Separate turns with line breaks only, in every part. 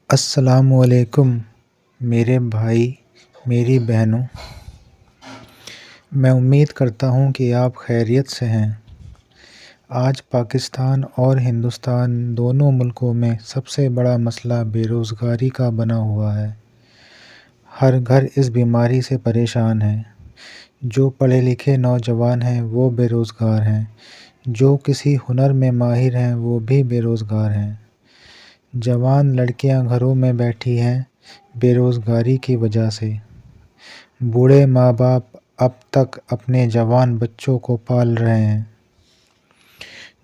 السلام علیکم میرے بھائی، میری بہنوں۔ میں امید کرتا ہوں کہ آپ خیریت سے ہیں۔ آج پاکستان اور ہندوستان دونوں ملکوں میں سب سے بڑا مسئلہ بے روزگاری کا بنا ہوا ہے۔ ہر گھر اس بیماری سے پریشان ہے۔ جو پڑھے لکھے نوجوان ہیں وہ بے روزگار ہیں، جو کسی ہنر میں ماہر ہیں وہ بھی بے روزگار ہیں۔ جوان لڑکیاں گھروں میں بیٹھی ہیں بے روزگاری کی وجہ سے۔ بوڑھے ماں باپ اب تک اپنے جوان بچوں کو پال رہے ہیں۔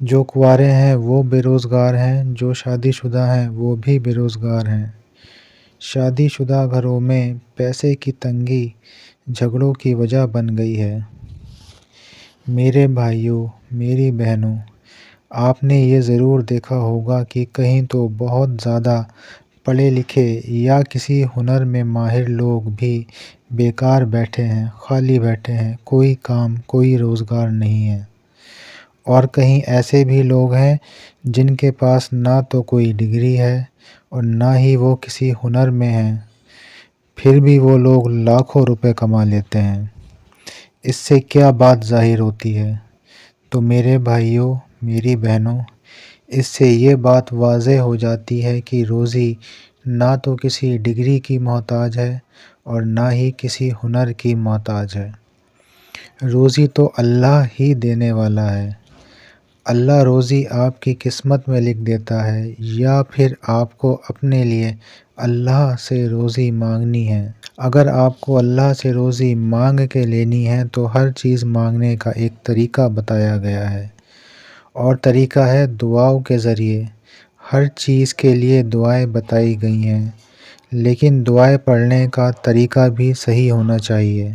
جو کنوارے ہیں وہ بے روزگار ہیں، جو شادی شدہ ہیں وہ بھی بے روزگار ہیں۔ شادی شدہ گھروں میں پیسے کی تنگی جھگڑوں کی وجہ بن گئی ہے۔ میرے بھائیوں، میری بہنوں، آپ نے یہ ضرور دیکھا ہوگا کہ کہیں تو بہت زیادہ پڑھے لکھے یا کسی ہنر میں ماہر لوگ بھی بیکار بیٹھے ہیں، خالی بیٹھے ہیں، کوئی کام، کوئی روزگار نہیں ہے۔ اور کہیں ایسے بھی لوگ ہیں جن کے پاس نہ تو کوئی ڈگری ہے اور نہ ہی وہ کسی ہنر میں ہیں، پھر بھی وہ لوگ لاکھوں روپے کما لیتے ہیں۔ اس سے کیا بات ظاہر ہوتی ہے؟ تو میرے بھائیوں، میری بہنوں، اس سے یہ بات واضح ہو جاتی ہے کہ روزی نہ تو کسی ڈگری کی محتاج ہے اور نہ ہی کسی ہنر کی محتاج ہے۔ روزی تو اللہ ہی دینے والا ہے۔ اللہ روزی آپ کی قسمت میں لکھ دیتا ہے، یا پھر آپ کو اپنے لیے اللہ سے روزی مانگنی ہے۔ اگر آپ کو اللہ سے روزی مانگ کے لینی ہے تو ہر چیز مانگنے کا ایک طریقہ بتایا گیا ہے، اور طریقہ ہے دعاؤں کے ذریعے۔ ہر چیز کے لیے دعائیں بتائی گئی ہیں، لیکن دعائیں پڑھنے کا طریقہ بھی صحیح ہونا چاہیے۔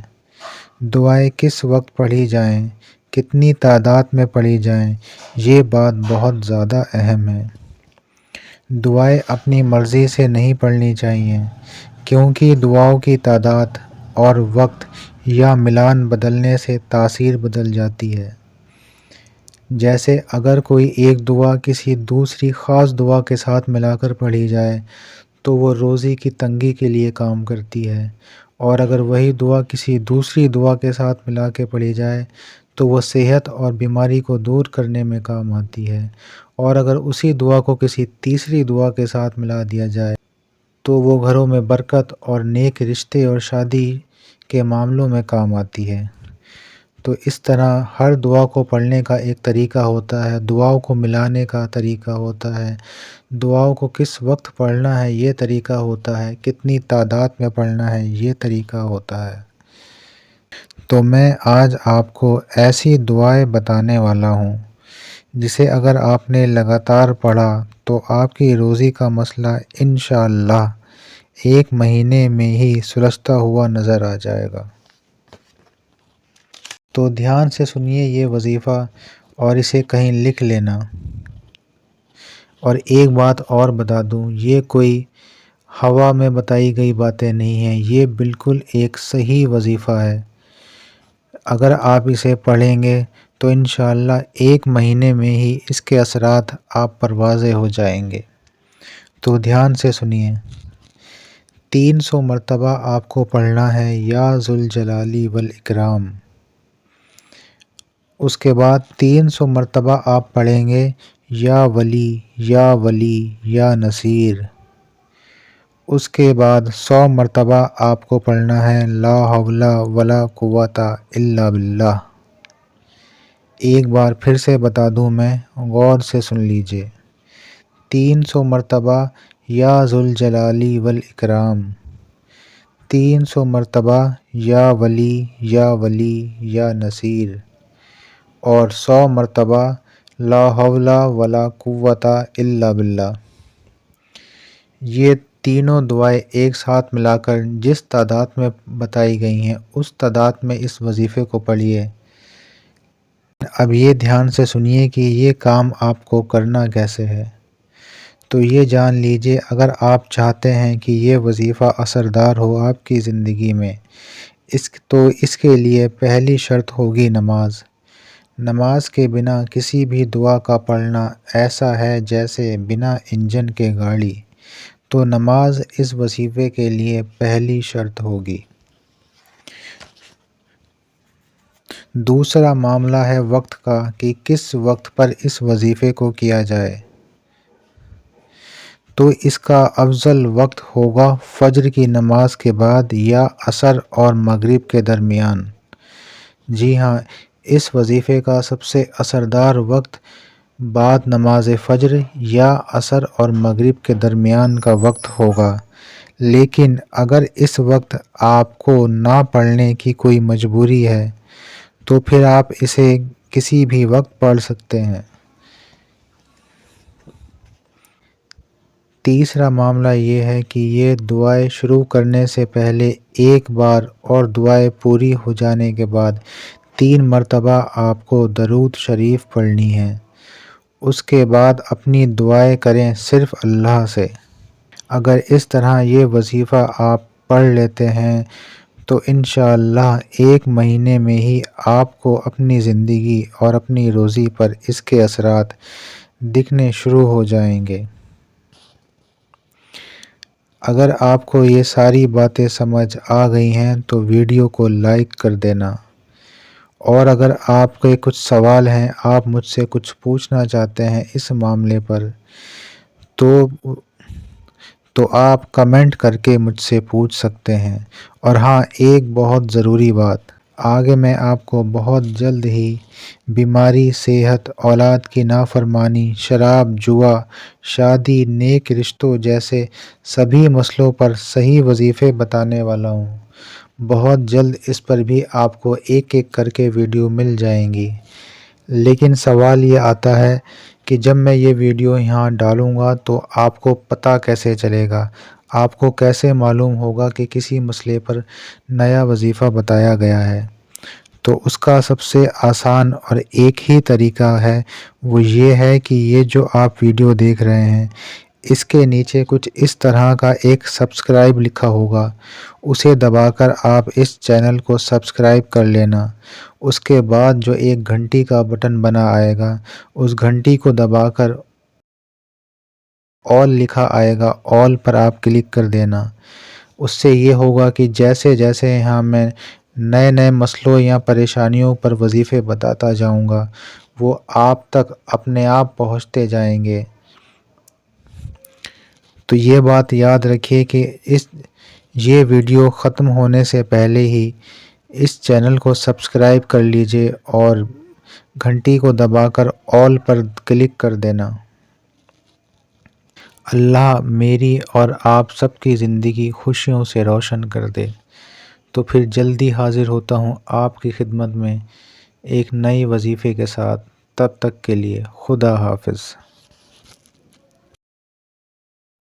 دعائیں کس وقت پڑھی جائیں، کتنی تعداد میں پڑھی جائیں، یہ بات بہت زیادہ اہم ہے۔ دعائیں اپنی مرضی سے نہیں پڑھنی چاہیے، کیونکہ دعاؤں کی تعداد اور وقت یا ملان بدلنے سے تاثیر بدل جاتی ہے۔ جیسے اگر کوئی ایک دعا کسی دوسری خاص دعا کے ساتھ ملا کر پڑھی جائے تو وہ روزی کی تنگی کے لیے کام کرتی ہے، اور اگر وہی دعا کسی دوسری دعا کے ساتھ ملا کے پڑھی جائے تو وہ صحت اور بیماری کو دور کرنے میں کام آتی ہے، اور اگر اسی دعا کو کسی تیسری دعا کے ساتھ ملا دیا جائے تو وہ گھروں میں برکت اور نیک رشتے اور شادی کے معاملوں میں کام آتی ہے۔ تو اس طرح ہر دعا کو پڑھنے کا ایک طریقہ ہوتا ہے، دعاؤں کو ملانے کا طریقہ ہوتا ہے، دعاؤں کو کس وقت پڑھنا ہے یہ طریقہ ہوتا ہے، کتنی تعداد میں پڑھنا ہے یہ طریقہ ہوتا ہے۔ تو میں آج آپ کو ایسی دعائیں بتانے والا ہوں جسے اگر آپ نے لگاتار پڑھا تو آپ کی روزی کا مسئلہ انشاءاللہ ایک مہینے میں ہی سلجھتا ہوا نظر آ جائے گا۔ تو دھیان سے سنیے یہ وظیفہ اور اسے کہیں لکھ لینا۔ اور ایک بات اور بتا دوں، یہ کوئی ہوا میں بتائی گئی باتیں نہیں ہیں، یہ بالکل ایک صحیح وظیفہ ہے۔ اگر آپ اسے پڑھیں گے تو انشاءاللہ ایک مہینے میں ہی اس کے اثرات آپ پر واضح ہو جائیں گے۔ تو دھیان سے سنیے۔ 300 مرتبہ آپ کو پڑھنا ہے یا ذوالجلال والاکرام۔ اس کے بعد 300 مرتبہ آپ پڑھیں گے یا ولی یا ولی یا نصیر۔ اس کے بعد 100 مرتبہ آپ کو پڑھنا ہے لا حول ولا قوت الا باللہ۔ ایک بار پھر سے بتا دوں میں، غور سے سن لیجئے۔ 300 مرتبہ یا ذوالجلال والاکرام، 300 مرتبہ یا ولی یا ولی یا نصیر، اور 100 مرتبہ لا حول ولا قوت الا باللہ۔ یہ تینوں دعائیں ایک ساتھ ملا کر جس تعداد میں بتائی گئی ہیں اس تعداد میں اس وظیفے کو پڑھیے۔ اب یہ دھیان سے سنیے کہ یہ کام آپ کو کرنا کیسے ہے۔ تو یہ جان لیجئے، اگر آپ چاہتے ہیں کہ یہ وظیفہ اثردار ہو آپ کی زندگی میں، تو اس کے لیے پہلی شرط ہوگی نماز۔ نماز کے بنا کسی بھی دعا کا پڑھنا ایسا ہے جیسے بنا انجن کے گاڑی۔ تو نماز اس وظیفے کے لیے پہلی شرط ہوگی۔ دوسرا معاملہ ہے وقت کا کہ کس وقت پر اس وظیفے کو کیا جائے، تو اس کا افضل وقت ہوگا فجر کی نماز کے بعد یا عصر اور مغرب کے درمیان۔ جی ہاں، اس وظیفے کا سب سے اثردار وقت بعد نماز فجر یا عصر اور مغرب کے درمیان کا وقت ہوگا، لیکن اگر اس وقت آپ کو نہ پڑھنے کی کوئی مجبوری ہے تو پھر آپ اسے کسی بھی وقت پڑھ سکتے ہیں۔ تیسرا معاملہ یہ ہے کہ یہ دعائیں شروع کرنے سے پہلے ایک بار اور دعائیں پوری ہو جانے کے بعد 3 مرتبہ آپ کو درود شریف پڑھنی ہے۔ اس کے بعد اپنی دعائیں کریں صرف اللہ سے۔ اگر اس طرح یہ وظیفہ آپ پڑھ لیتے ہیں تو انشاءاللہ 1 مہینے میں ہی آپ کو اپنی زندگی اور اپنی روزی پر اس کے اثرات دکھنے شروع ہو جائیں گے۔ اگر آپ کو یہ ساری باتیں سمجھ آ گئی ہیں تو ویڈیو کو لائک کر دینا، اور اگر آپ کے کچھ سوال ہیں، آپ مجھ سے کچھ پوچھنا چاہتے ہیں اس معاملے پر تو آپ کمنٹ کر کے مجھ سے پوچھ سکتے ہیں۔ اور ہاں، ایک بہت ضروری بات، آگے میں آپ کو بہت جلد ہی بیماری، صحت، اولاد کی نافرمانی، شراب، جوا، شادی، نیک رشتوں جیسے سبھی مسئلوں پر صحیح وظیفے بتانے والا ہوں۔ بہت جلد اس پر بھی آپ کو ایک ایک کر کے ویڈیو مل جائیں گی۔ لیکن سوال یہ آتا ہے کہ جب میں یہ ویڈیو یہاں ڈالوں گا تو آپ کو پتہ کیسے چلے گا؟ آپ کو کیسے معلوم ہوگا کہ کسی مسئلے پر نیا وظیفہ بتایا گیا ہے؟ تو اس کا سب سے آسان اور ایک ہی طریقہ ہے، وہ یہ ہے کہ یہ جو آپ ویڈیو دیکھ رہے ہیں اس کے نیچے کچھ اس طرح کا ایک سبسکرائب لکھا ہوگا، اسے دبا کر آپ اس چینل کو سبسکرائب کر لینا۔ اس کے بعد جو ایک گھنٹی کا بٹن بنا آئے گا، اس گھنٹی کو دبا کر آل لکھا آئے گا، آل پر آپ کلک کر دینا۔ اس سے یہ ہوگا کہ جیسے جیسے یہاں میں نئے نئے مسئلوں یا پریشانیوں پر وظیفے بتاتا جاؤں گا وہ آپ تک اپنے آپ پہنچتے جائیں گے۔ تو یہ بات یاد رکھیے کہ یہ ویڈیو ختم ہونے سے پہلے ہی اس چینل کو سبسکرائب کر لیجئے اور گھنٹی کو دبا کر آل پر کلک کر دینا۔ اللہ میری اور آپ سب کی زندگی خوشیوں سے روشن کر دے۔ تو پھر جلدی حاضر ہوتا ہوں آپ کی خدمت میں ایک نئی وظیفے کے ساتھ۔ تب تک کے لیے خدا حافظ۔